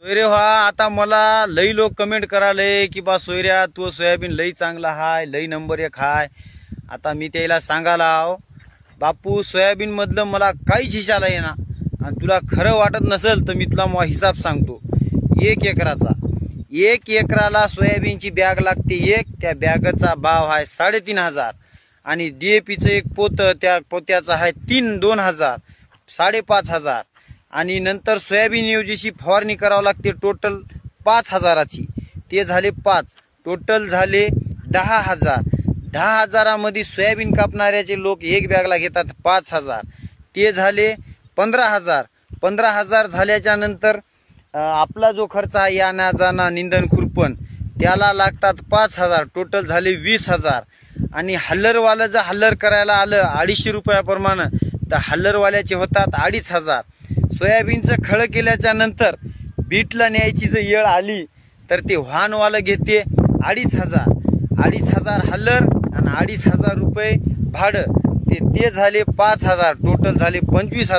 सोयरे व्हा आता मला लई लोक कमेंट कराले की बा सोयऱ्या तू सोयाबीन लई चांगला हाय, लई नंबर 1 हाय. आता मी त्याला सांगायला आहो बापू सोयाबीन मधलं मला काहीच हिशाला येणार आणि तुला खरं वाटत नसेल तर मी तुला मग हिसाब सांगतो. 1 एकराचा 1 एकराला सोयाबीनची बॅग लागते त्या बॅगचा भाव आहे 3,500 आणि DAPचं एक पोत त्या पोत्याचा आहे 2,000 5,500 आणि नंतर सोयाबीन ऐवजीची फवारणी करावं लागते टोटल 5,000ची. ते झाले 5 टोटल झाले 10,000. 10,000 मध्ये सोयाबीन कापणाऱ्याचे लोक एक बॅगला घेतात 5,000. ते झाले 15,000. 15,000 झाल्याच्या नंतर आपला जो खर्च आहे याना जाना निंदन खुरपण त्याला लागतात 5,000. टोटल झाले 20,000. आणि हल्लरवालं जर हल्लर करायला आलं 250 रुपयाप्रमाणे तर हल्लरवाल्याचे होतात 2,500. सोयाबीनचं खळ केल्याच्या नंतर बीटला न्यायची जर येळ आली तर ते वाहनवालं घेते 2,500. 2,500 हल्लर आणि 2,500 रुपये भाडं ते झाले 5,000. टोटल झाले 25,000.